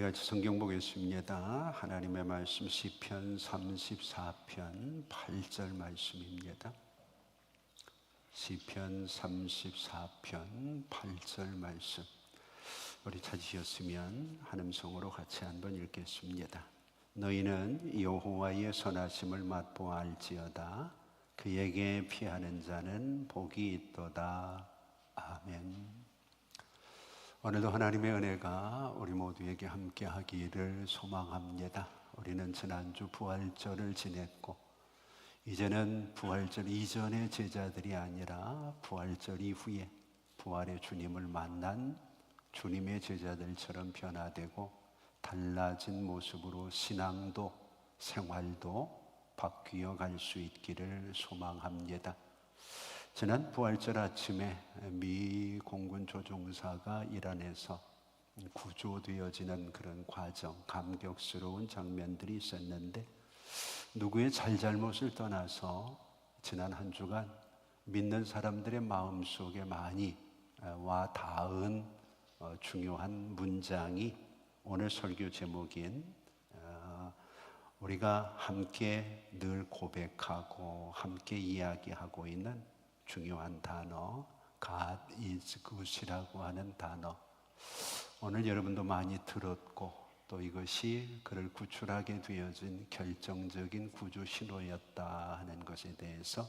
같이 성경 보겠습니다. 하나님의 말씀 시편 34편 8절 말씀입니다. 시편 34편 8절 말씀, 우리 찾으셨으면 한 음성으로 같이 한번 읽겠습니다. 너희는 여호와의 선하심을 맛보아 알지어다. 그에게 피하는 자는 복이 있도다. 아멘. 오늘도 하나님의 은혜가 우리 모두에게 함께 하기를 소망합니다. 우리는 지난주 부활절을 지냈고, 이제는 부활절 이전의 제자들이 아니라 부활절 이후에 부활의 주님을 만난 주님의 제자들처럼 변화되고 달라진 모습으로 신앙도 생활도 바뀌어 갈 수 있기를 소망합니다. 지난 부활절 아침에 미 공군 조종사가 이란에서 구조되어지는 그런 과정, 감격스러운 장면들이 있었는데, 누구의 잘잘못을 떠나서 지난 한 주간 믿는 사람들의 마음속에 많이 와 닿은 중요한 문장이 오늘 설교 제목인 우리가 함께 늘 고백하고 함께 이야기하고 있는 중요한 단어, God is good이라고 하는 단어. 오늘 여러분도 많이 들었고, 또 이것이 그를 구출하게 되어진 결정적인 구조 신호였다 하는 것에 대해서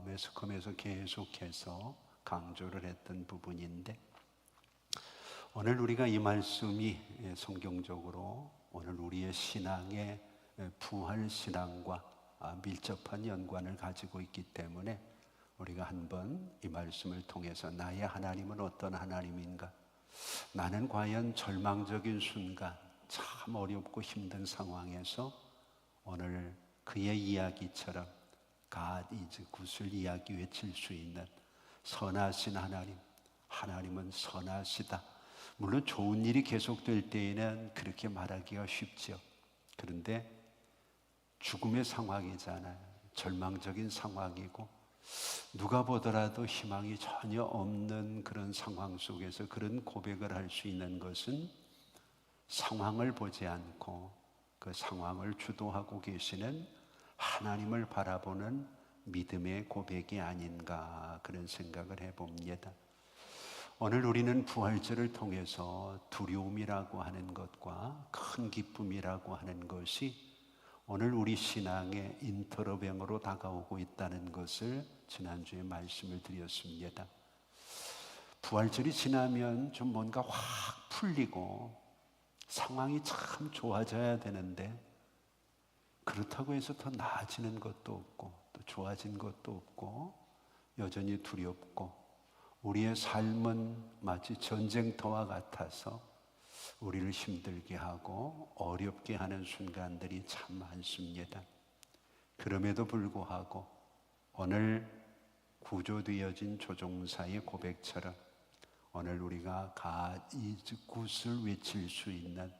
매스컴에서 계속해서 강조를 했던 부분인데, 오늘 우리가 이 말씀이 성경적으로 오늘 우리의 신앙의 부활신앙과 밀접한 연관을 가지고 있기 때문에 우리가 한번 이 말씀을 통해서 나의 하나님은 어떤 하나님인가? 나는 과연 절망적인 순간, 참 어렵고 힘든 상황에서 오늘 그의 이야기처럼 God is good을 이야기 외칠 수 있는 선하신 하나님, 하나님은 선하시다. 물론 좋은 일이 계속될 때에는 그렇게 말하기가 쉽죠. 그런데 죽음의 상황이잖아요. 절망적인 상황이고, 누가 보더라도 희망이 전혀 없는 그런 상황 속에서 그런 고백을 할 수 있는 것은 상황을 보지 않고 그 상황을 주도하고 계시는 하나님을 바라보는 믿음의 고백이 아닌가, 그런 생각을 해봅니다. 오늘 우리는 부활절을 통해서 두려움이라고 하는 것과 큰 기쁨이라고 하는 것이 오늘 우리 신앙의 인터로뱅으로 다가오고 있다는 것을 지난주에 말씀을 드렸습니다. 부활절이 지나면 좀 뭔가 확 풀리고 상황이 참 좋아져야 되는데, 그렇다고 해서 더 나아지는 것도 없고 또 좋아진 것도 없고 여전히 두렵고, 우리의 삶은 마치 전쟁터와 같아서 우리를 힘들게 하고 어렵게 하는 순간들이 참 많습니다. 그럼에도 불구하고 오늘 구조되어진 조종사의 고백처럼 오늘 우리가 God is good을 외칠 수 있는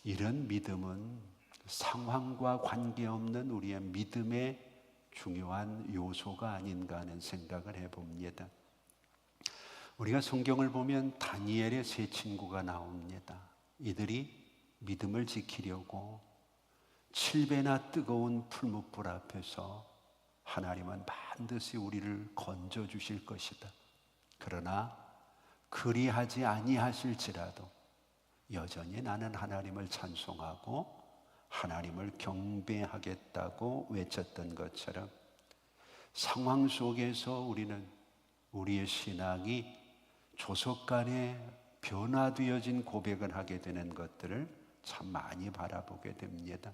이런 믿음은 상황과 관계없는 우리의 믿음의 중요한 요소가 아닌가 하는 생각을 해봅니다. 우리가 성경을 보면 다니엘의 세 친구가 나옵니다. 이들이 믿음을 지키려고 7배나 뜨거운 풀무불 앞에서 하나님은 반드시 우리를 건져주실 것이다. 그러나 그리하지 아니하실지라도 여전히 나는 하나님을 찬송하고 하나님을 경배하겠다고 외쳤던 것처럼, 상황 속에서 우리는 우리의 신앙이 조속간에 변화되어진 고백을 하게 되는 것들을 참 많이 바라보게 됩니다.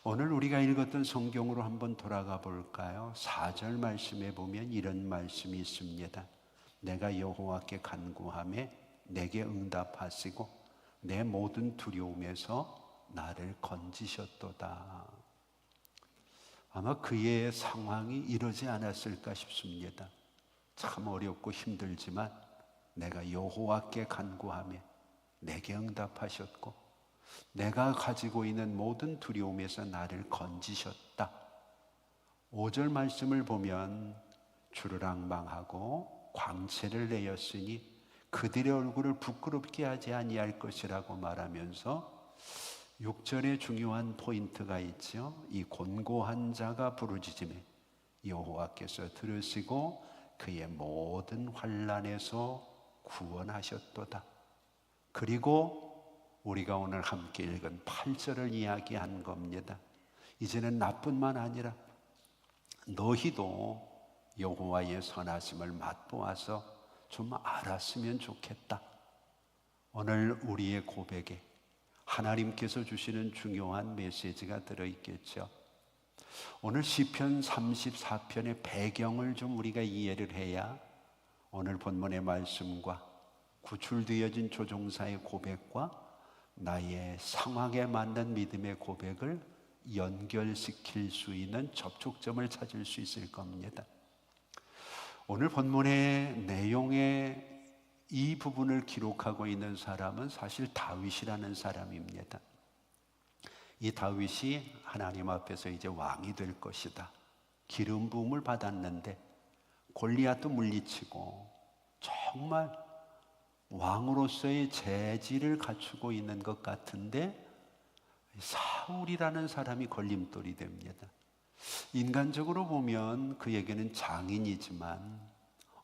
오늘 우리가 읽었던 성경으로 한번 돌아가 볼까요? 4절 말씀에 보면 이런 말씀이 있습니다. 내가 여호와께 간구하매 내게 응답하시고 내 모든 두려움에서 나를 건지셨도다. 아마 그의 상황이 이러지 않았을까 싶습니다. 참 어렵고 힘들지만 내가 여호와께 간구하며 내게 응답하셨고 내가 가지고 있는 모든 두려움에서 나를 건지셨다. 5절 말씀을 보면 주르랑망하고 광채를 내었으니 그들의 얼굴을 부끄럽게 하지 아니할 것이라고 말하면서 6절에 중요한 포인트가 있죠. 이 곤고한 자가 부르짖음에 여호와께서 들으시고 그의 모든 환난에서 구원하셨도다. 그리고 우리가 오늘 함께 읽은 8절을 이야기한 겁니다. 이제는 나뿐만 아니라 너희도 여호와의 선하심을 맛보아서 좀 알았으면 좋겠다. 오늘 우리의 고백에 하나님께서 주시는 중요한 메시지가 들어있겠죠. 오늘 시편 34편의 배경을 좀 우리가 이해를 해야 오늘 본문의 말씀과 구출되어진 조종사의 고백과 나의 상황에 맞는 믿음의 고백을 연결시킬 수 있는 접촉점을 찾을 수 있을 겁니다. 오늘 본문의 내용에 이 부분을 기록하고 있는 사람은 사실 다윗이라는 사람입니다. 이 다윗이 하나님 앞에서 이제 왕이 될 것이다. 기름 부음을 받았는데 골리앗도 물리치고 정말 왕으로서의 재질을 갖추고 있는 것 같은데 사울이라는 사람이 걸림돌이 됩니다. 인간적으로 보면 그에게는 장인이지만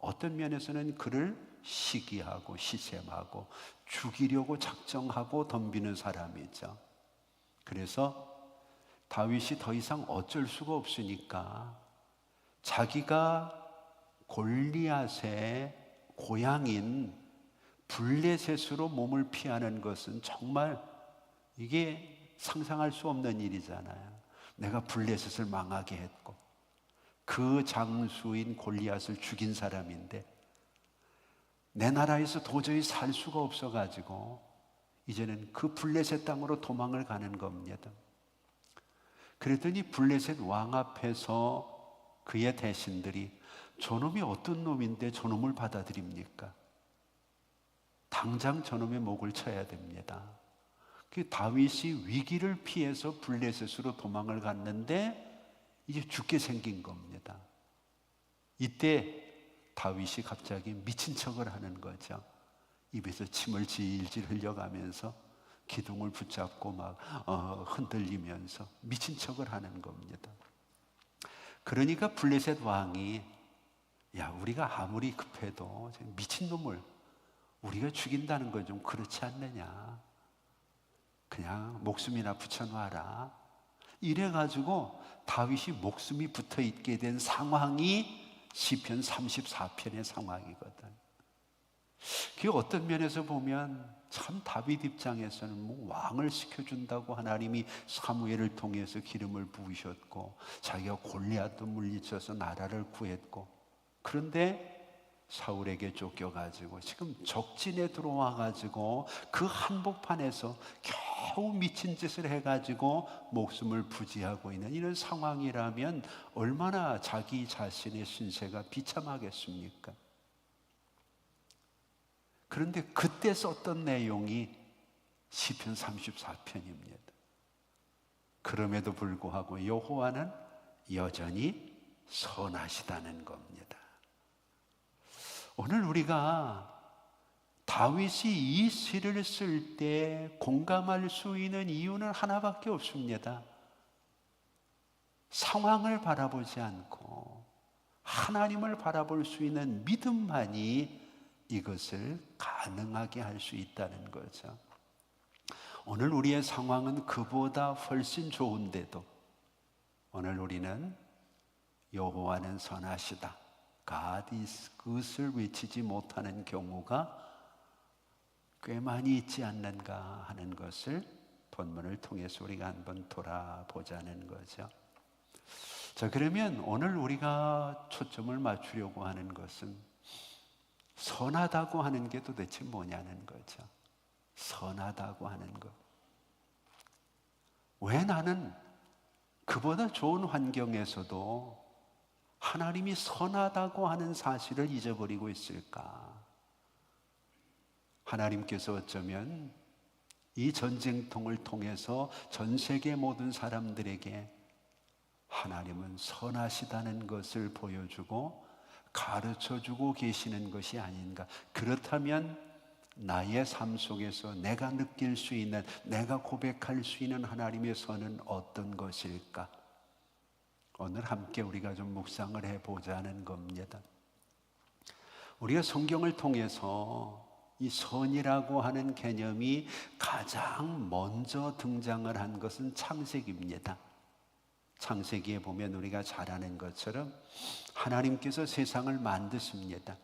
어떤 면에서는 그를 시기하고 시샘하고 죽이려고 작정하고 덤비는 사람이죠. 그래서 다윗이 더 이상 어쩔 수가 없으니까 자기가 골리앗의 고향인 블레셋으로 몸을 피하는 것은 정말 이게 상상할 수 없는 일이잖아요. 내가 블레셋을 망하게 했고 그 장수인 골리앗을 죽인 사람인데 내 나라에서 도저히 살 수가 없어가지고 이제는 그 블레셋 땅으로 도망을 가는 겁니다. 그랬더니 블레셋 왕 앞에서 그의 대신들이 저놈이 어떤 놈인데 저놈을 받아들입니까? 당장 저놈의 목을 쳐야 됩니다. 그 다윗이 위기를 피해서 블레셋으로 도망을 갔는데 이제 죽게 생긴 겁니다. 이때 다윗이 갑자기 미친 척을 하는 거죠. 입에서 침을 질질 흘려가면서 기둥을 붙잡고 막 흔들리면서 미친 척을 하는 겁니다. 그러니까 블레셋 왕이 야, 우리가 아무리 급해도 미친놈을 우리가 죽인다는 건 좀 그렇지 않느냐. 그냥 목숨이나 붙여놔라. 이래가지고 다윗이 목숨이 붙어있게 된 상황이 시편 34편의 상황이거든. 그게 어떤 면에서 보면 참 다윗 입장에서는 뭐 왕을 시켜준다고 하나님이 사무엘을 통해서 기름을 부으셨고 자기가 골리앗도 물리쳐서 나라를 구했고 그런데 사울에게 쫓겨가지고 지금 적진에 들어와가지고 그 한복판에서 겨우 미친 짓을 해가지고 목숨을 부지하고 있는 이런 상황이라면 얼마나 자기 자신의 신세가 비참하겠습니까? 그런데 그때 썼던 내용이 시편 34편입니다. 그럼에도 불구하고 여호와는 여전히 선하시다는 겁니다. 오늘 우리가 다윗이 이 시를 쓸 때 공감할 수 있는 이유는 하나밖에 없습니다. 상황을 바라보지 않고 하나님을 바라볼 수 있는 믿음만이 이것을 가능하게 할 수 있다는 거죠. 오늘 우리의 상황은 그보다 훨씬 좋은데도 오늘 우리는 여호와는 선하시다, God is good을 외치지 못하는 경우가 꽤 많이 있지 않는가 하는 것을 본문을 통해서 우리가 한번 돌아보자는 거죠. 자, 그러면 오늘 우리가 초점을 맞추려고 하는 것은 선하다고 하는 게 도대체 뭐냐는 거죠. 선하다고 하는 것. 왜 나는 그보다 좋은 환경에서도 하나님이 선하다고 하는 사실을 잊어버리고 있을까? 하나님께서 어쩌면 이 전쟁통을 통해서 전 세계 모든 사람들에게 하나님은 선하시다는 것을 보여주고 가르쳐주고 계시는 것이 아닌가. 그렇다면 나의 삶 속에서 내가 느낄 수 있는, 내가 고백할 수 있는 하나님의 선은 어떤 것일까? 오늘 함께 우리가 좀 묵상을 해보자는 겁니다. 우리가 성경을 통해서 이 선이라고 하는 개념이 가장 먼저 등장을 한 것은 창세기입니다. 창세기에 보면 우리가 잘 아는 것처럼 하나님께서 세상을 만드십니다.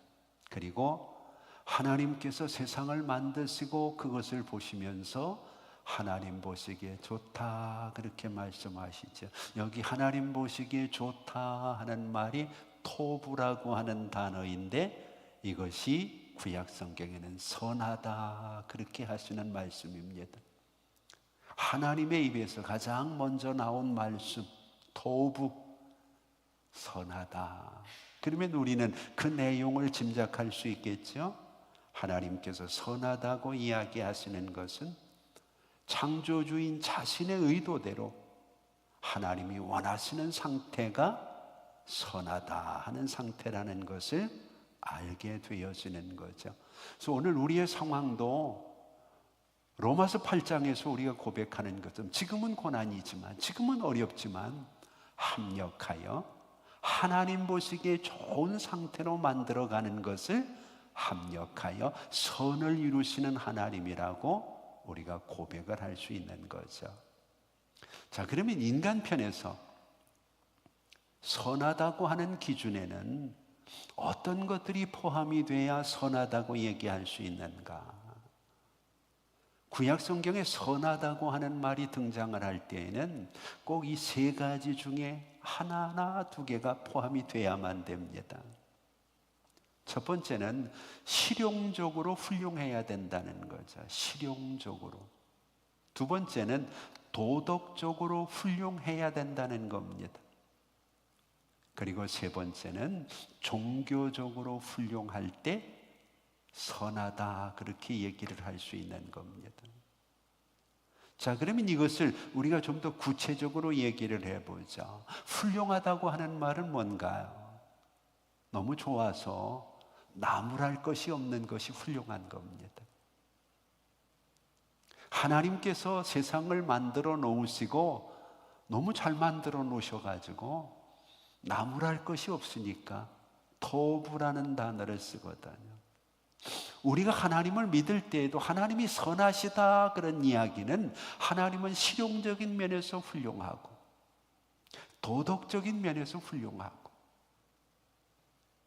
그리고 하나님께서 세상을 만드시고 그것을 보시면서 하나님 보시기에 좋다 그렇게 말씀하시죠. 여기 하나님 보시기에 좋다 하는 말이 토부라고 하는 단어인데 이것이 구약 성경에는 선하다 그렇게 하시는 말씀입니다. 하나님의 입에서 가장 먼저 나온 말씀 토부, 선하다. 그러면 우리는 그 내용을 짐작할 수 있겠죠? 하나님께서 선하다고 이야기하시는 것은 창조주인 자신의 의도대로 하나님이 원하시는 상태가 선하다 하는 상태라는 것을 알게 되어지는 거죠. 그래서 오늘 우리의 상황도 로마서 8장에서 우리가 고백하는 것은 지금은 고난이지만, 지금은 어렵지만 합력하여 하나님 보시기에 좋은 상태로 만들어가는 것을 합력하여 선을 이루시는 하나님이라고 우리가 고백을 할 수 있는 거죠. 자, 그러면 인간 편에서 선하다고 하는 기준에는 어떤 것들이 포함이 돼야 선하다고 얘기할 수 있는가? 구약 성경에 선하다고 하는 말이 등장을 할 때에는 꼭 이 세 가지 중에 하나나 두 개가 포함이 돼야만 됩니다. 첫 번째는 실용적으로 훌륭해야 된다는 거죠. 실용적으로. 두 번째는 도덕적으로 훌륭해야 된다는 겁니다. 그리고 세 번째는 종교적으로 훌륭할 때 선하다 그렇게 얘기를 할 수 있는 겁니다. 자, 그러면 이것을 우리가 좀 더 구체적으로 얘기를 해보자. 훌륭하다고 하는 말은 뭔가요? 너무 좋아서 나무랄 것이 없는 것이 훌륭한 겁니다. 하나님께서 세상을 만들어 놓으시고 너무 잘 만들어 놓으셔가지고 나무랄 것이 없으니까 토부라는 단어를 쓰거든요. 우리가 하나님을 믿을 때에도 하나님이 선하시다 그런 이야기는 하나님은 실용적인 면에서 훌륭하고 도덕적인 면에서 훌륭하고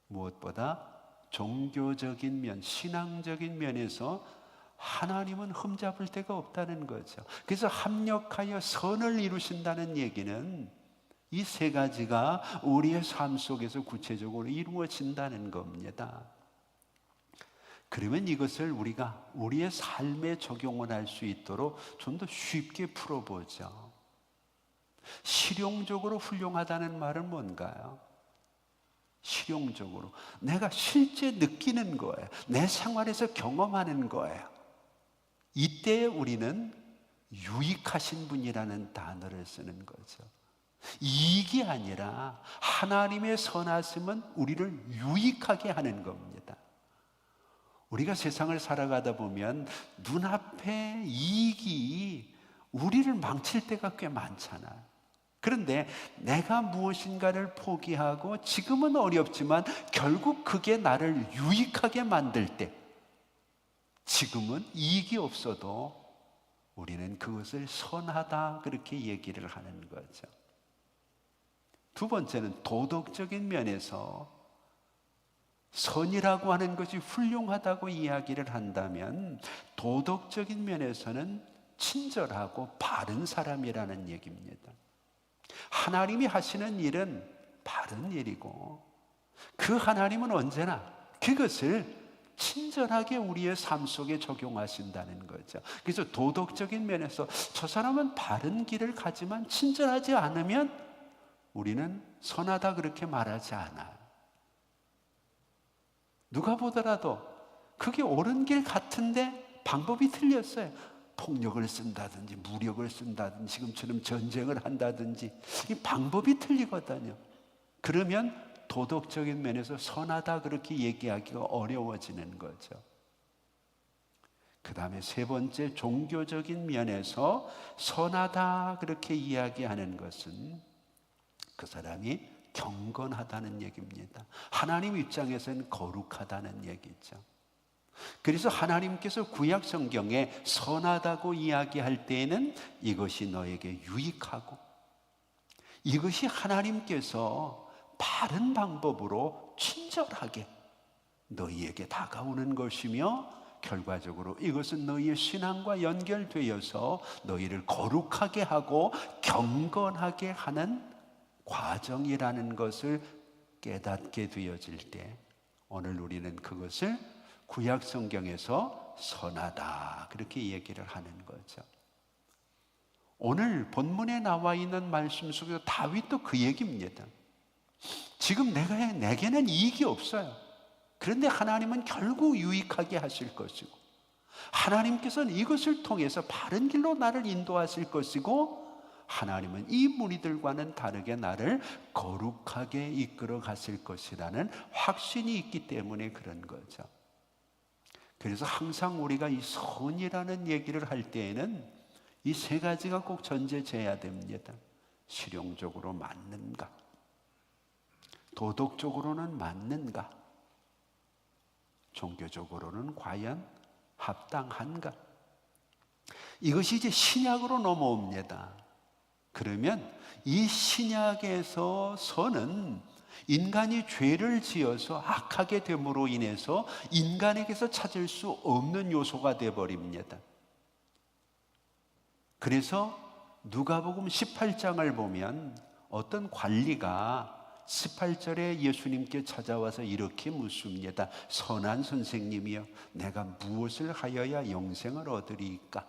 무엇보다 종교적인 면, 신앙적인 면에서 하나님은 흠잡을 데가 없다는 거죠. 그래서 합력하여 선을 이루신다는 얘기는 이 세 가지가 우리의 삶 속에서 구체적으로 이루어진다는 겁니다. 그러면 이것을 우리가 우리의 삶에 적용을 할 수 있도록 좀 더 쉽게 풀어보죠. 실용적으로 훌륭하다는 말은 뭔가요? 실용적으로 내가 실제 느끼는 거예요. 내 생활에서 경험하는 거예요. 이때 우리는 유익하신 분이라는 단어를 쓰는 거죠. 이익이 아니라 하나님의 선하심은 우리를 유익하게 하는 겁니다. 우리가 세상을 살아가다 보면 눈앞에 이익이 우리를 망칠 때가 꽤 많잖아요. 그런데 내가 무엇인가를 포기하고 지금은 어렵지만 결국 그게 나를 유익하게 만들 때 지금은 이익이 없어도 우리는 그것을 선하다 그렇게 얘기를 하는 거죠. 두 번째는 도덕적인 면에서 선이라고 하는 것이 훌륭하다고 이야기를 한다면 도덕적인 면에서는 친절하고 바른 사람이라는 얘기입니다. 하나님이 하시는 일은 바른 일이고 그 하나님은 언제나 그것을 친절하게 우리의 삶 속에 적용하신다는 거죠. 그래서 도덕적인 면에서 저 사람은 바른 길을 가지만 친절하지 않으면 우리는 선하다 그렇게 말하지 않아요. 누가 보더라도 그게 옳은 길 같은데 방법이 틀렸어요. 폭력을 쓴다든지 무력을 쓴다든지 지금처럼 전쟁을 한다든지 이 방법이 틀리거든요. 그러면 도덕적인 면에서 선하다 그렇게 얘기하기가 어려워지는 거죠. 그 다음에 세 번째, 종교적인 면에서 선하다 그렇게 이야기하는 것은 그 사람이 경건하다는 얘기입니다. 하나님 입장에서는 거룩하다는 얘기죠. 그래서 하나님께서 구약 성경에 선하다고 이야기할 때에는 이것이 너에게 유익하고, 이것이 하나님께서 바른 방법으로 친절하게 너희에게 다가오는 것이며, 결과적으로 이것은 너희의 신앙과 연결되어서 너희를 거룩하게 하고 경건하게 하는 과정이라는 것을 깨닫게 되어질 때, 오늘 우리는 그것을 구약 성경에서 선하다 그렇게 얘기를 하는 거죠. 오늘 본문에 나와 있는 말씀 속에서 다윗도 그 얘기입니다. 지금 내게는 이익이 없어요. 그런데 하나님은 결국 유익하게 하실 것이고, 하나님께서는 이것을 통해서 바른 길로 나를 인도하실 것이고, 하나님은 이 무리들과는 다르게 나를 거룩하게 이끌어 가실 것이라는 확신이 있기 때문에 그런 거죠. 그래서 항상 우리가 이 선이라는 얘기를 할 때에는 이 세 가지가 꼭 전제돼야 됩니다. 실용적으로 맞는가? 도덕적으로는 맞는가? 종교적으로는 과연 합당한가? 이것이 이제 신약으로 넘어옵니다. 그러면 이 신약에서 선은 인간이 죄를 지어서 악하게 됨으로 인해서 인간에게서 찾을 수 없는 요소가 되어버립니다. 그래서 누가복음 18장을 보면 어떤 관리가 18절에 예수님께 찾아와서 이렇게 묻습니다. 선한 선생님이여, 내가 무엇을 하여야 영생을 얻으리이까?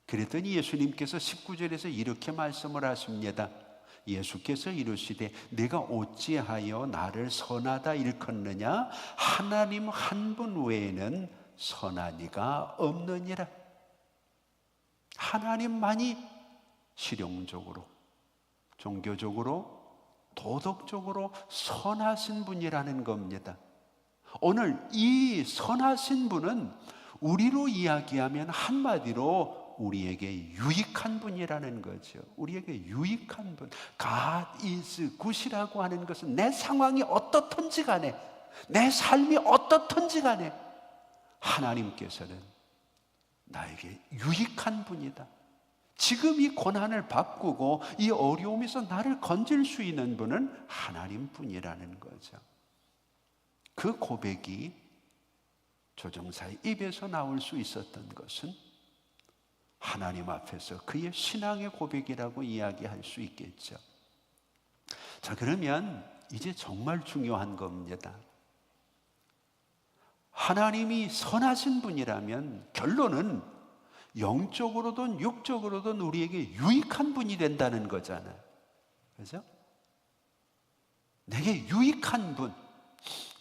그랬더니 예수님께서 19절에서 이렇게 말씀을 하십니다. 예수께서 이르시되 내가 어찌하여 나를 선하다 일컫느냐? 하나님 한 분 외에는 선한 이가 없느니라. 하나님만이 실용적으로, 종교적으로, 도덕적으로 선하신 분이라는 겁니다. 오늘 이 선하신 분은 우리로 이야기하면 한마디로 우리에게 유익한 분이라는 거죠. 우리에게 유익한 분. God is good이라고 하는 것은 내 상황이 어떻든지 간에, 내 삶이 어떻든지 간에 하나님께서는 나에게 유익한 분이다. 지금 이 고난을 바꾸고 이 어려움에서 나를 건질 수 있는 분은 하나님뿐이라는 거죠. 그 고백이 조정사의 입에서 나올 수 있었던 것은 하나님 앞에서 그의 신앙의 고백이라고 이야기할 수 있겠죠. 자, 그러면 이제 정말 중요한 겁니다. 하나님이 선하신 분이라면 결론은 영적으로든 육적으로든 우리에게 유익한 분이 된다는 거잖아요. 그렇죠? 내게 유익한 분.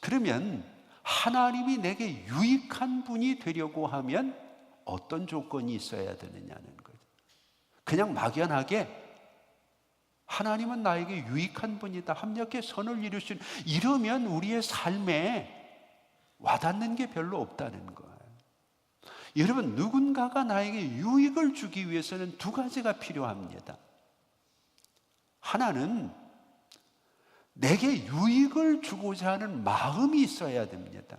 그러면 하나님이 내게 유익한 분이 되려고 하면 어떤 조건이 있어야 되느냐는 거죠. 그냥 막연하게 하나님은 나에게 유익한 분이다, 합력해 선을 이루신, 이러면 우리의 삶에 와닿는 게 별로 없다는 거예요. 여러분, 누군가가 나에게 유익을 주기 위해서는 두 가지가 필요합니다. 하나는 내게 유익을 주고자 하는 마음이 있어야 됩니다.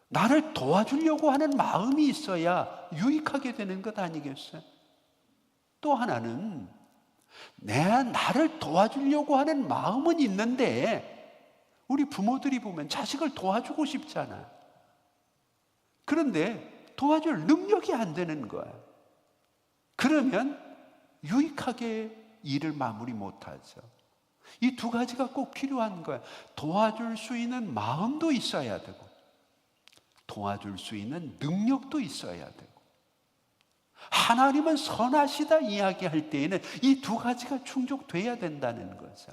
나를 도와주려고 하는 마음이 있어야 유익하게 되는 것 아니겠어요? 또 하나는 나를 도와주려고 하는 마음은 있는데, 우리 부모들이 보면 자식을 도와주고 싶잖아요. 그런데 도와줄 능력이 안 되는 거예요. 그러면 유익하게 일을 마무리 못하죠. 이 두 가지가 꼭 필요한 거예요. 도와줄 수 있는 마음도 있어야 되고, 도와줄 수 있는 능력도 있어야 되고. 하나님은 선하시다 이야기할 때에는 이 두 가지가 충족돼야 된다는 거죠.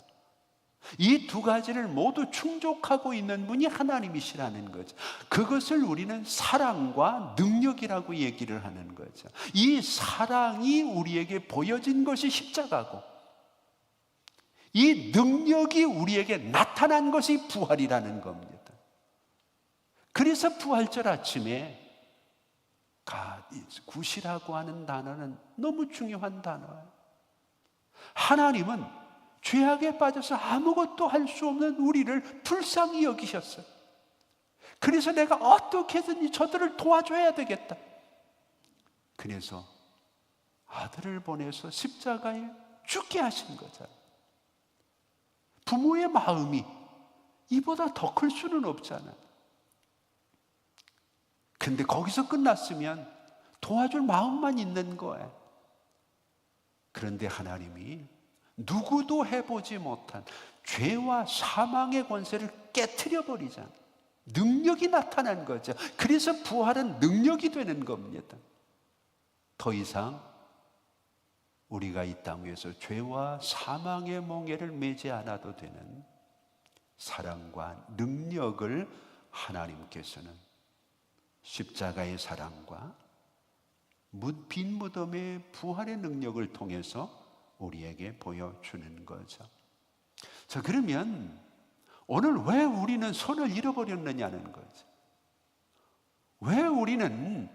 이 두 가지를 모두 충족하고 있는 분이 하나님이시라는 거죠. 그것을 우리는 사랑과 능력이라고 얘기를 하는 거죠. 이 사랑이 우리에게 보여진 것이 십자가고, 이 능력이 우리에게 나타난 것이 부활이라는 겁니다. 그래서 부활절 아침에 굿이라고 하는 단어는 너무 중요한 단어예요. 하나님은 죄악에 빠져서 아무것도 할 수 없는 우리를 불쌍히 여기셨어요. 그래서 내가 어떻게든 저들을 도와줘야 되겠다. 그래서 아들을 보내서 십자가에 죽게 하신 거잖아요. 부모의 마음이 이보다 더 클 수는 없잖아요. 근데 거기서 끝났으면 도와줄 마음만 있는 거예요. 그런데 하나님이 누구도 해보지 못한 죄와 사망의 권세를 깨트려 버리잖아요. 능력이 나타난 거죠. 그래서 부활은 능력이 되는 겁니다. 더 이상 우리가 이 땅 위에서 죄와 사망의 몽해를 매지 않아도 되는 사랑과 능력을 하나님께서는 십자가의 사랑과 빈 무덤의 부활의 능력을 통해서 우리에게 보여주는 거죠. 자, 그러면 오늘 왜 우리는 손을 잃어버렸느냐는 거죠. 왜 우리는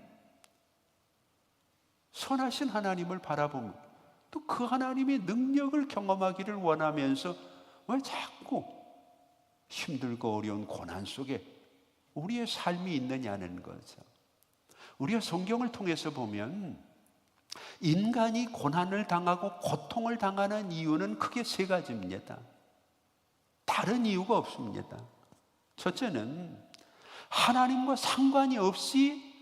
선하신 하나님을 바라보며 또 그 하나님의 능력을 경험하기를 원하면서 왜 자꾸 힘들고 어려운 고난 속에 우리의 삶이 있느냐는 거죠. 우리가 성경을 통해서 보면 인간이 고난을 당하고 고통을 당하는 이유는 크게 세 가지입니다. 다른 이유가 없습니다. 첫째는 하나님과 상관이 없이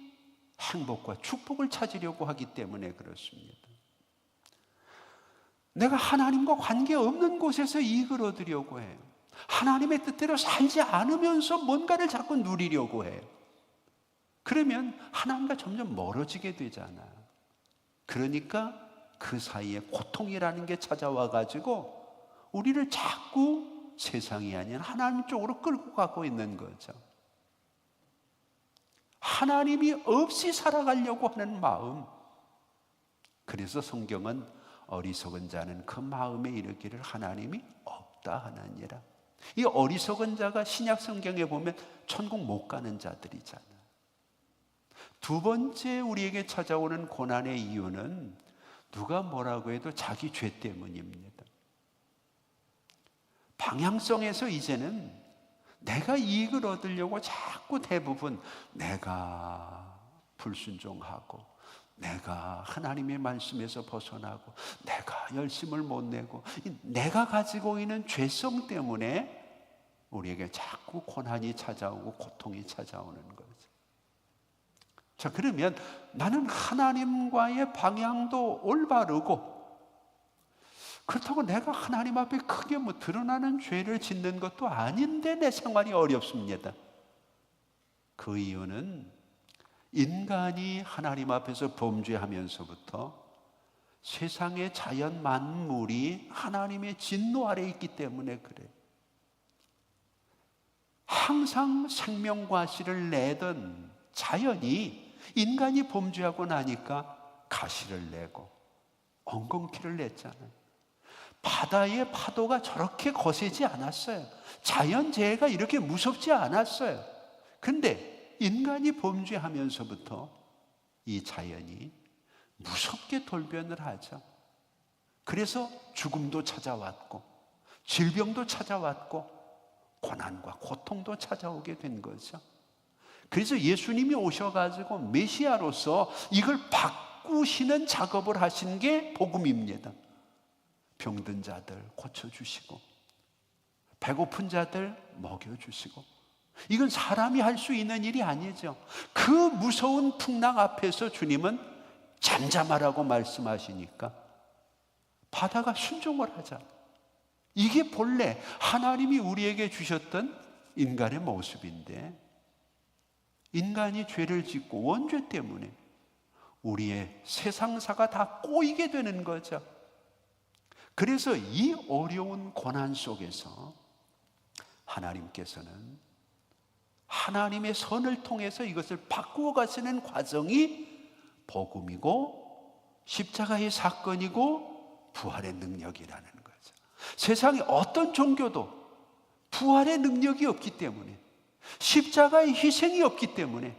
행복과 축복을 찾으려고 하기 때문에 그렇습니다. 내가 하나님과 관계없는 곳에서 이익을 얻으려고 해요. 하나님의 뜻대로 살지 않으면서 뭔가를 자꾸 누리려고 해요. 그러면 하나님과 점점 멀어지게 되잖아요. 그러니까 그 사이에 고통이라는 게 찾아와 가지고 우리를 자꾸 세상이 아닌 하나님 쪽으로 끌고 가고 있는 거죠. 하나님이 없이 살아가려고 하는 마음. 그래서 성경은 어리석은 자는 그 마음에 이르기를 하나님이 없다 하느니라. 이 어리석은 자가 신약 성경에 보면 천국 못 가는 자들이잖아요. 두 번째 우리에게 찾아오는 고난의 이유는 누가 뭐라고 해도 자기 죄 때문입니다. 방향성에서 이제는 내가 이익을 얻으려고 자꾸 대부분 내가 불순종하고 내가 하나님의 말씀에서 벗어나고 내가 열심을 못 내고 내가 가지고 있는 죄성 때문에 우리에게 자꾸 고난이 찾아오고 고통이 찾아오는 거죠. 자, 그러면 나는 하나님과의 방향도 올바르고 그렇다고 내가 하나님 앞에 크게 드러나는 죄를 짓는 것도 아닌데 내 생활이 어렵습니다. 그 이유는 인간이 하나님 앞에서 범죄하면서부터 세상의 자연 만물이 하나님의 진노 아래 있기 때문에 그래요. 항상 생명과실을 내던 자연이 인간이 범죄하고 나니까 가시를 내고 엉겅퀴를 냈잖아요. 바다의 파도가 저렇게 거세지 않았어요. 자연재해가 이렇게 무섭지 않았어요. 근데 인간이 범죄하면서부터 이 자연이 무섭게 돌변을 하죠. 그래서 죽음도 찾아왔고 질병도 찾아왔고 고난과 고통도 찾아오게 된 거죠. 그래서 예수님이 오셔가지고 메시아로서 이걸 바꾸시는 작업을 하신 게 복음입니다. 병든 자들 고쳐주시고 배고픈 자들 먹여주시고 이건 사람이 할 수 있는 일이 아니죠. 그 무서운 풍랑 앞에서 주님은 잠잠하라고 말씀하시니까 바다가 순종을 하잖아요. 이게 본래 하나님이 우리에게 주셨던 인간의 모습인데 인간이 죄를 짓고 원죄 때문에 우리의 세상사가 다 꼬이게 되는 거죠. 그래서 이 어려운 고난 속에서 하나님께서는 하나님의 선을 통해서 이것을 바꾸어 가시는 과정이 복음이고 십자가의 사건이고 부활의 능력이라는 거죠. 세상에 어떤 종교도 부활의 능력이 없기 때문에, 십자가의 희생이 없기 때문에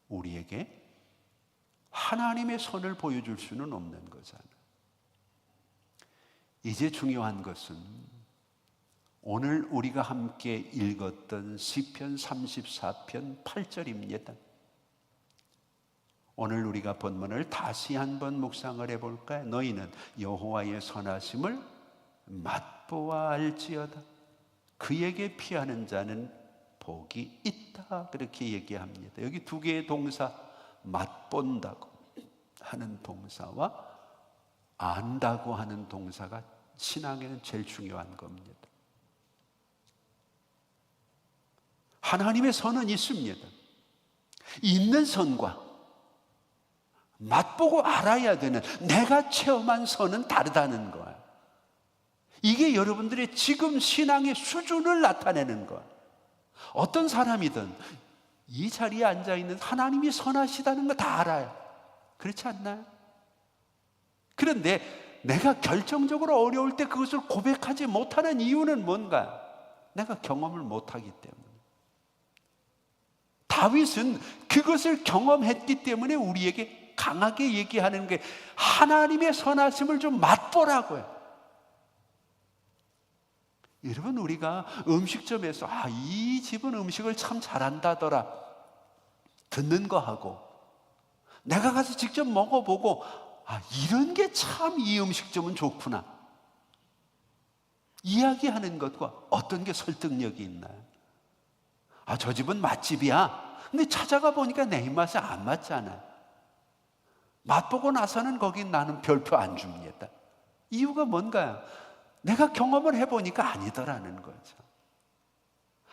우리에게 하나님의 선을 보여줄 수는 없는 거잖아요. 이제 중요한 것은 오늘 우리가 함께 읽었던 시편 34편 8절입니다. 오늘 우리가 본문을 다시 한번 묵상을 해볼까요? 너희는 여호와의 선하심을 맛보아 알지어다. 그에게 피하는 자는 복이 있다. 그렇게 얘기합니다. 여기 두 개의 동사, 맛본다고 하는 동사와 안다고 하는 동사가 신앙에는 제일 중요한 겁니다. 하나님의 선은 있습니다. 있는 선과 맛보고 알아야 되는, 내가 체험한 선은 다르다는 거예요. 이게 여러분들의 지금 신앙의 수준을 나타내는 거예요. 어떤 사람이든 이 자리에 앉아있는 하나님이 선하시다는 거 다 알아요. 그렇지 않나요? 그런데 내가 결정적으로 어려울 때 그것을 고백하지 못하는 이유는 뭔가? 내가 경험을 못하기 때문에. 다윗은 그것을 경험했기 때문에 우리에게 강하게 얘기하는 게 하나님의 선하심을 좀 맛보라고요. 여러분, 우리가 음식점에서 이 집은 음식을 참 잘한다더라 듣는 거 하고, 내가 가서 직접 먹어보고 이런 게 참 이 음식점은 좋구나 이야기하는 것과 어떤 게 설득력이 있나요? 저 집은 맛집이야. 근데 찾아가 보니까 내 입맛에 안 맞잖아. 맛보고 나서는 거긴 나는 별표 안 줍니다. 이유가 뭔가요? 내가 경험을 해보니까 아니더라는 거죠.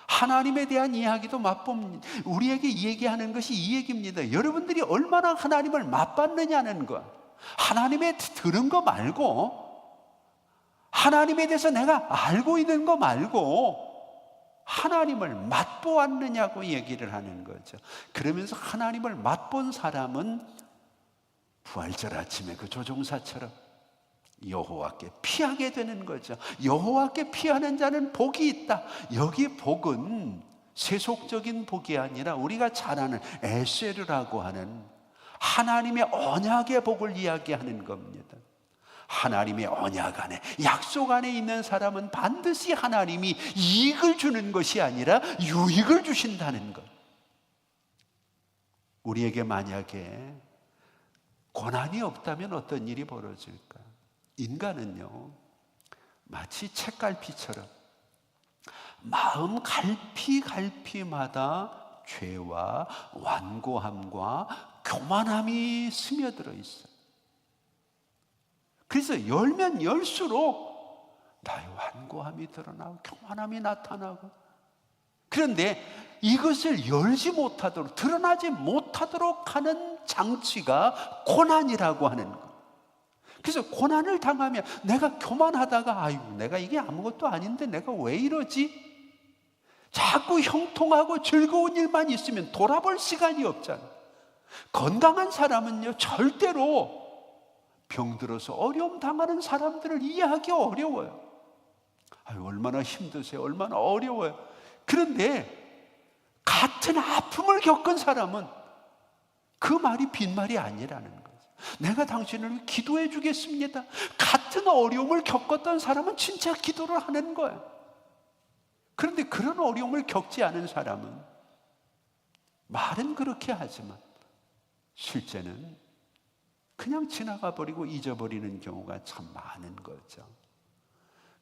하나님에 대한 이야기도 맛봅니다. 우리에게 얘기하는 것이 이 얘기입니다. 여러분들이 얼마나 하나님을 맛봤느냐는 것, 하나님의 들은 거 말고, 하나님에 대해서 내가 알고 있는 거 말고 하나님을 맛보았느냐고 얘기를 하는 거죠. 그러면서 하나님을 맛본 사람은 부활절 아침에 그 조종사처럼 여호와께 피하게 되는 거죠. 여호와께 피하는 자는 복이 있다. 여기 복은 세속적인 복이 아니라 우리가 잘 아는 에세르라고 하는 하나님의 언약의 복을 이야기하는 겁니다. 하나님의 언약 안에, 약속 안에 있는 사람은 반드시 하나님이 이익을 주는 것이 아니라 유익을 주신다는 것. 우리에게 만약에 고난이 없다면 어떤 일이 벌어질까? 인간은요, 마치 책갈피처럼 마음 갈피마다 죄와 완고함과 교만함이 스며들어 있어요. 그래서 열면 열수록 나의 완고함이 드러나고 교만함이 나타나고, 그런데 이것을 열지 못하도록, 드러나지 못하도록 하는 장치가 고난이라고 하는 것. 그래서 고난을 당하면 내가 교만하다가 내가 이게 아무것도 아닌데 내가 왜 이러지? 자꾸 형통하고 즐거운 일만 있으면 돌아볼 시간이 없잖아. 건강한 사람은요, 절대로 병들어서 어려움 당하는 사람들을 이해하기 어려워요. 얼마나 힘드세요? 얼마나 어려워요. 그런데 같은 아픔을 겪은 사람은 그 말이 빈말이 아니라는 거죠. 내가 당신을 위해 기도해 주겠습니다. 같은 어려움을 겪었던 사람은 진짜 기도를 하는 거예요. 그런데 그런 어려움을 겪지 않은 사람은 말은 그렇게 하지만 실제는 그냥 지나가 버리고 잊어버리는 경우가 참 많은 거죠.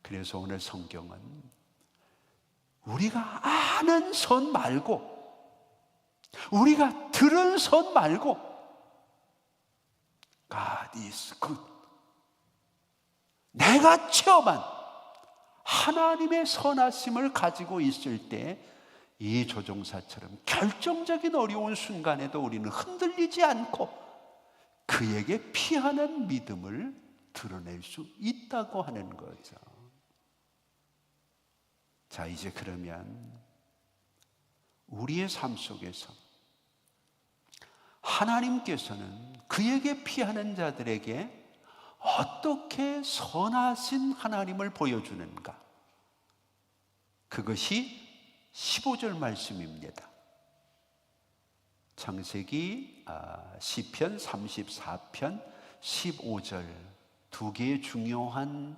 그래서 오늘 성경은 우리가 아는 선 말고, 우리가 들은 선 말고, God is good, 내가 체험한 하나님의 선하심을 가지고 있을 때 이 조종사처럼 결정적인 어려운 순간에도 우리는 흔들리지 않고 그에게 피하는 믿음을 드러낼 수 있다고 하는 거죠. 자, 이제 그러면 우리의 삶 속에서 하나님께서는 그에게 피하는 자들에게 어떻게 선하신 하나님을 보여주는가? 그것이 15절 말씀입니다. 창세기 시편 34편 15절 두 개의 중요한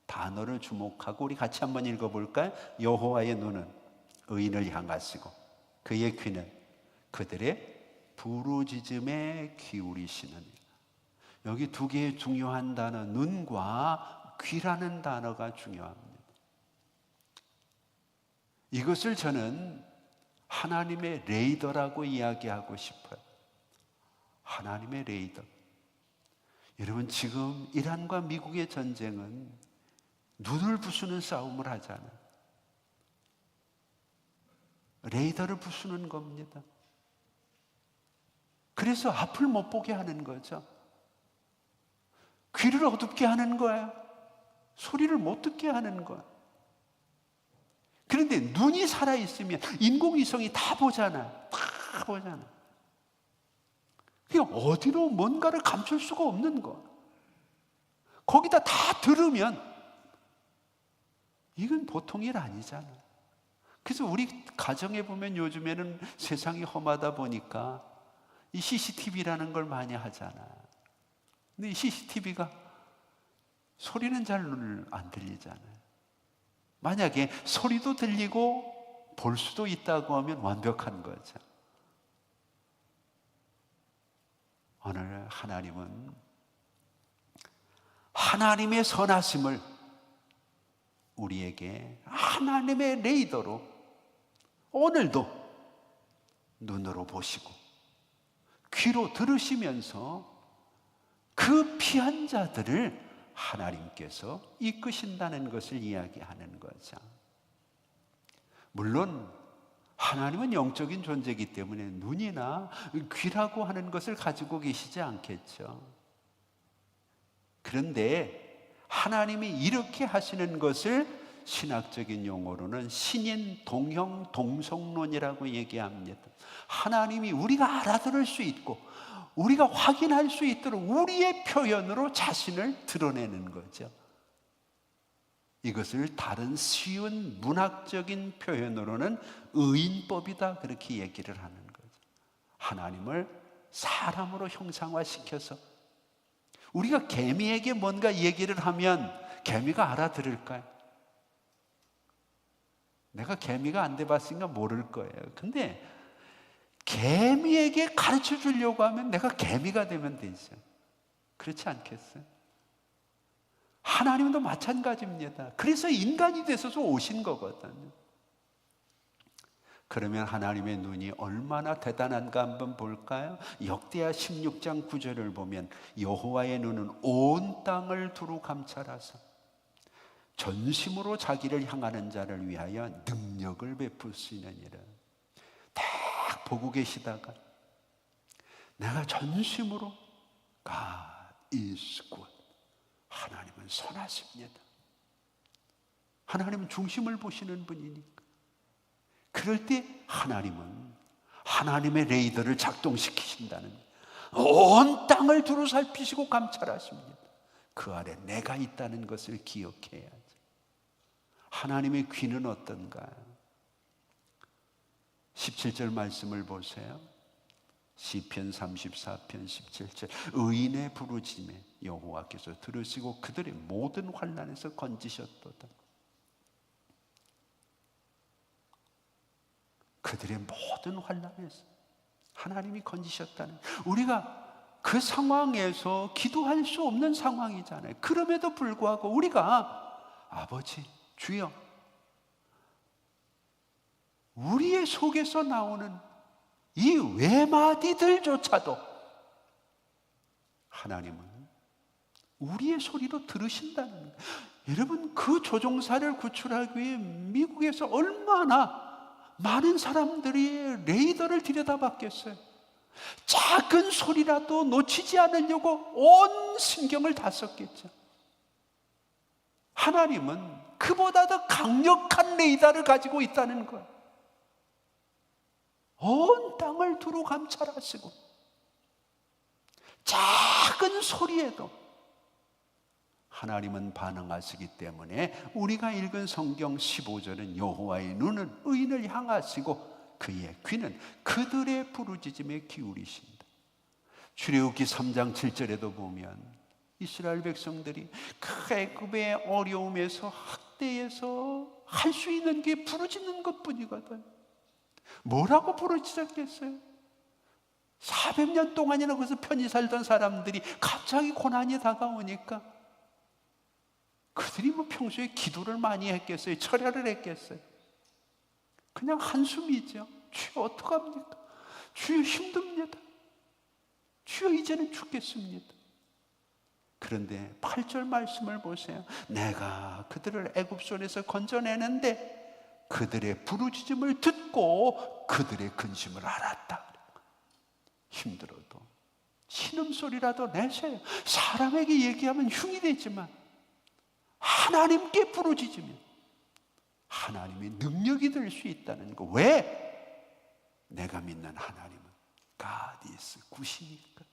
단어를 주목하고 우리 같이 한번 읽어볼까요? 여호와의 눈은 의인을 향하시고 그의 귀는 그들의 부르짖음에 기울이시느니라. 여기 두 개의 중요한 단어, 눈과 귀라는 단어가 중요합니다. 이것을 저는 하나님의 레이더라고 이야기하고 싶어요. 하나님의 레이더. 여러분, 지금 이란과 미국의 전쟁은 눈을 부수는 싸움을 하잖아요. 레이더를 부수는 겁니다. 그래서 앞을 못 보게 하는 거죠. 귀를 어둡게 하는 거예요. 소리를 못 듣게 하는 거예요. 그런데 눈이 살아있으면 인공위성이 다 보잖아요. 다 보잖아요. 그러니까 어디로 뭔가를 감출 수가 없는 거예요. 거기다 다 들으면 이건 보통 일 아니잖아요. 그래서 우리 가정에 보면 요즘에는 세상이 험하다 보니까 이 CCTV라는 걸 많이 하잖아요. 근데 이 CCTV가 소리는 잘 안 들리잖아요. 만약에 소리도 들리고 볼 수도 있다고 하면 완벽한 거죠. 오늘 하나님은 하나님의 선하심을 우리에게 하나님의 레이더로 오늘도 눈으로 보시고 귀로 들으시면서 그 피한 자들을 하나님께서 이끄신다는 것을 이야기하는 거죠. 물론 하나님은 영적인 존재이기 때문에 눈이나 귀라고 하는 것을 가지고 계시지 않겠죠. 그런데 하나님이 이렇게 하시는 것을 신학적인 용어로는 신인 동형 동성론이라고 얘기합니다. 하나님이 우리가 알아들을 수 있고 우리가 확인할 수 있도록 우리의 표현으로 자신을 드러내는 거죠. 이것을 다른 쉬운 문학적인 표현으로는 의인법이다 그렇게 얘기를 하는 거죠. 하나님을 사람으로 형상화시켜서 우리가 개미에게 뭔가 얘기를 하면 개미가 알아들을까요? 내가 개미가 안 돼봤으니까 모를 거예요. 근데 개미에게 가르쳐 주려고 하면 내가 개미가 되면 되죠. 그렇지 않겠어요? 하나님도 마찬가지입니다. 그래서 인간이 되셔서 오신 거거든요. 그러면 하나님의 눈이 얼마나 대단한가 한번 볼까요? 역대하 16장 9절을 보면 여호와의 눈은 온 땅을 두루 감찰하사 전심으로 자기를 향하는 자를 위하여 능력을 베푸시느니라. 딱 보고 계시다가 내가 전심으로 God is good. 하나님은 선하십니다. 하나님은 중심을 보시는 분이니까. 그럴 때 하나님은 하나님의 레이더를 작동시키신다는 온 땅을 두루 살피시고 감찰하십니다. 그 아래 내가 있다는 것을 기억해야죠. 하나님의 귀는 어떤가요? 17절 말씀을 보세요. 시편 34편 17절 의인의 부르짖음에 여호와께서 들으시고 그들의 모든 환난에서 건지셨도다. 그들의 모든 환난에서 하나님이 건지셨다는, 우리가 그 상황에서 기도할 수 없는 상황이잖아요. 그럼에도 불구하고 우리가 아버지 주여, 우리의 속에서 나오는 이 외마디들조차도 하나님은 우리의 소리로 들으신다는 거예요. 여러분, 그 조종사를 구출하기 위해 미국에서 얼마나 많은 사람들이 레이더를 들여다봤겠어요. 작은 소리라도 놓치지 않으려고 온 신경을 다 썼겠죠. 하나님은 그보다 더 강력한 레이더를 가지고 있다는 거예요. 온 땅을 두루 감찰하시고 작은 소리에도 하나님은 반응하시기 때문에 우리가 읽은 성경 15절은 여호와의 눈은 의인을 향하시고 그의 귀는 그들의 부르짖음에 기울이신다. 출애굽기 3장 7절에도 보면 이스라엘 백성들이 그 애굽의 어려움에서 학대에서 할 수 있는 게 부르짖는 것뿐이거든. 뭐라고 부르짖었겠어요? 400년 동안이나 거기서 편히 살던 사람들이 갑자기 고난이 다가오니까 그들이 뭐 평소에 기도를 많이 했겠어요? 철야를 했겠어요? 그냥 한숨이죠. 주여 어떡합니까? 주여 힘듭니다. 주여 이제는 죽겠습니다. 그런데 8절 말씀을 보세요. 내가 그들을 애굽 손에서 건져내는데 그들의 부르짖음을 듣고 그들의 근심을 알았다. 힘들어도 신음소리라도 내세요. 사람에게 얘기하면 흉이 되지만 하나님께 부르짖으면 하나님의 능력이 될 수 있다는 거. 왜? 내가 믿는 하나님은 God is 굿이니까.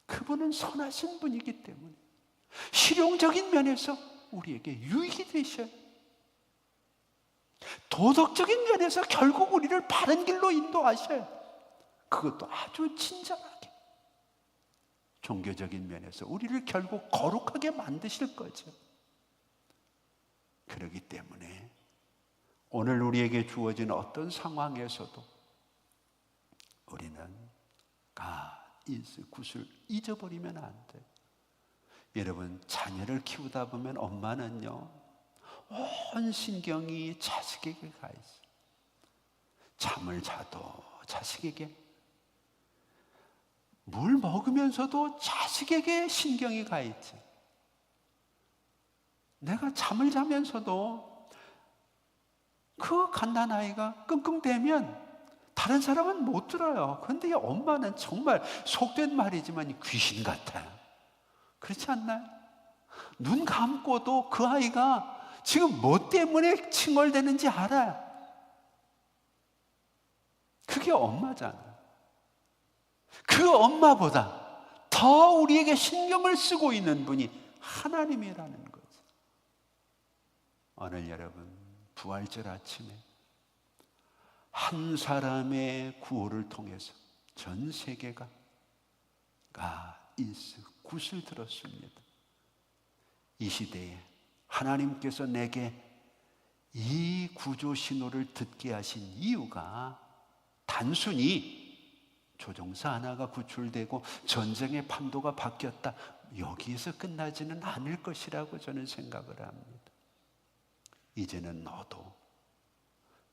그분은 선하신 분이기 때문에 실용적인 면에서 우리에게 유익이 되셔요. 도덕적인 면에서 결국 우리를 바른 길로 인도하셔요. 그것도 아주 친절하게. 종교적인 면에서 우리를 결국 거룩하게 만드실 거죠. 그렇기 때문에 오늘 우리에게 주어진 어떤 상황에서도 우리는 God is 굿을 잊어버리면 안 돼요. 여러분, 자녀를 키우다 보면 엄마는요, 온 신경이 자식에게 가 있어요. 잠을 자도 자식에게, 물 먹으면서도 자식에게 신경이 가 있지. 내가 잠을 자면서도 그 갓난아이가 끙끙대면 다른 사람은 못 들어요. 그런데 엄마는 정말 속된 말이지만 귀신 같아요. 그렇지 않나요? 눈 감고도 그 아이가 지금 뭐 때문에 칭얼대는지 알아요. 그게 엄마잖아요. 그 엄마보다 더 우리에게 신경을 쓰고 있는 분이 하나님이라는 거죠. 오늘 여러분, 부활절 아침에 한 사람의 구호를 통해서 전 세계가 God is 굿을 들었습니다. 이 시대에 하나님께서 내게 이 구조 신호를 듣게 하신 이유가 단순히 조종사 하나가 구출되고 전쟁의 판도가 바뀌었다, 여기에서 끝나지는 않을 것이라고 저는 생각을 합니다. 이제는 너도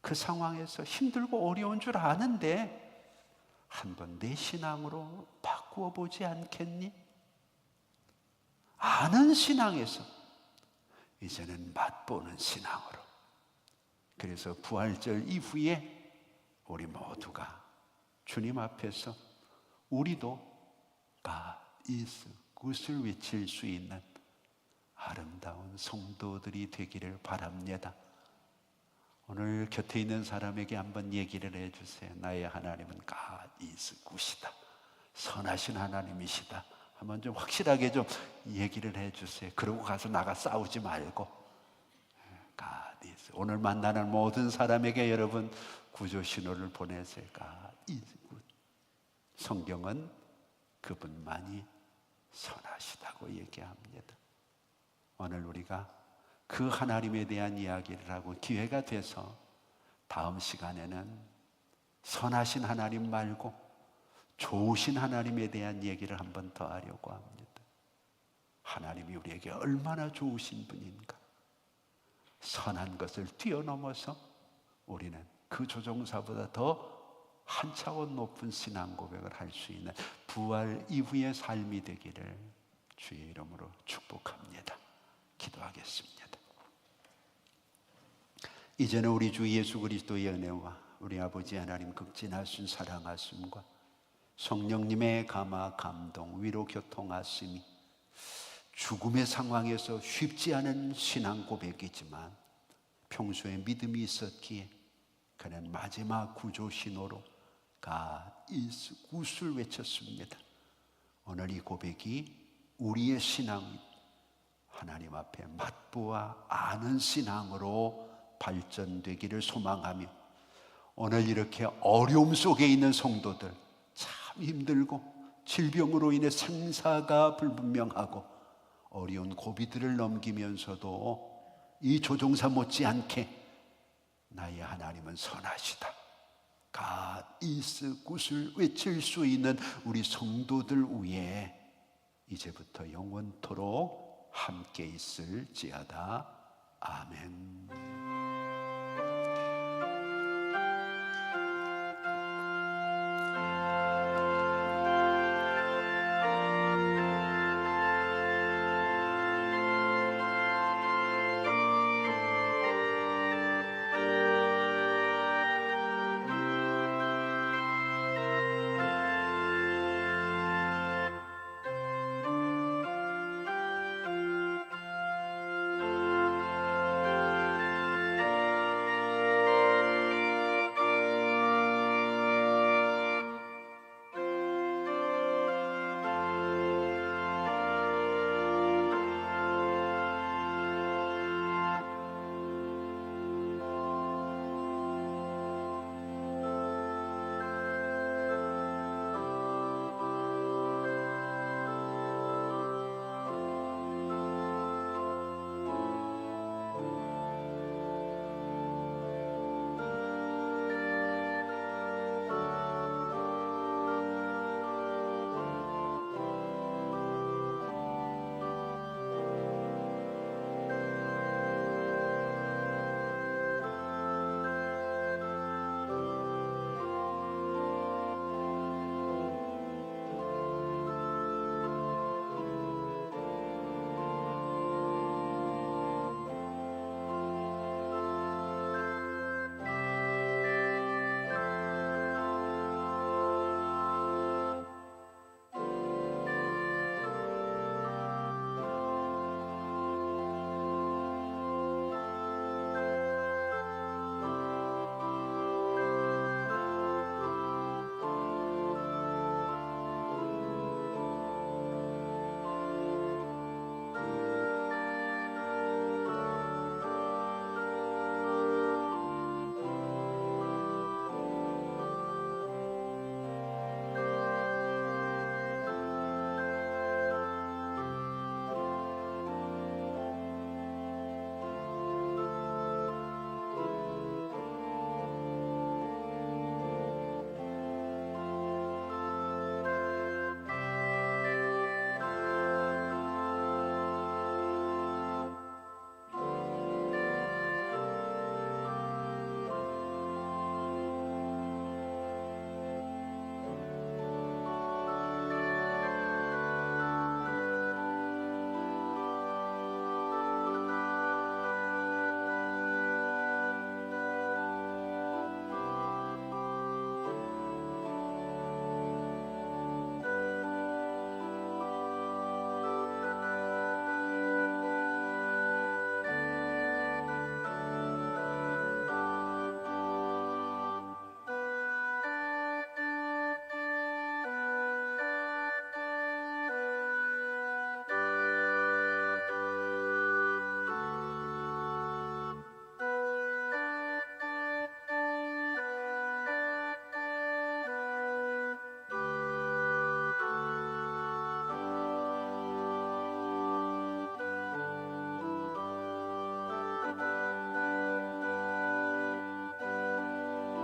그 상황에서 힘들고 어려운 줄 아는데 한번 내 신앙으로 바꾸어 보지 않겠니? 아는 신앙에서 이제는 맛보는 신앙으로. 그래서 부활절 이후에 우리 모두가 주님 앞에서 우리도 God is 굿을 외칠 수 있는 아름다운 성도들이 되기를 바랍니다. 오늘 곁에 있는 사람에게 한번 얘기를 해주세요. 나의 하나님은 God is 굿이다. 선하신 하나님이시다. 한번 좀 확실하게 좀 얘기를 해주세요. 그러고 가서 나가 싸우지 말고. God is. 오늘 만나는 모든 사람에게 여러분 구조 신호를 보내세요. God is good. 성경은 그분만이 선하시다고 얘기합니다. 오늘 우리가 그 하나님에 대한 이야기를 하고 기회가 돼서 다음 시간에는 선하신 하나님 말고 좋으신 하나님에 대한 얘기를 한 번 더 하려고 합니다. 하나님이 우리에게 얼마나 좋으신 분인가. 선한 것을 뛰어넘어서 우리는 그 조종사보다 더 한 차원 높은 신앙 고백을 할 수 있는 부활 이후의 삶이 되기를 주의 이름으로 축복합니다. 기도하겠습니다. 이제는 우리 주 예수 그리스도의 은혜와 우리 아버지 하나님 극진하신 사랑하심과 성령님의 감화 감동 위로 교통하심이 죽음의 상황에서 쉽지 않은 신앙 고백이지만 평소에 믿음이 있었기에 그는 마지막 구조 신호로 God is 굿을 외쳤습니다. 오늘 이 고백이 우리의 신앙 하나님 앞에 맛보아 아는 신앙으로 발전되기를 소망하며, 오늘 이렇게 어려움 속에 있는 성도들, 참 힘들고 질병으로 인해 생사가 불분명하고 어려운 고비들을 넘기면서도 이 조종사 못지않게 나의 하나님은 선하시다, God is good을 외칠 수 있는 우리 성도들 위에 이제부터 영원토록 함께 있을지어다. 아멘.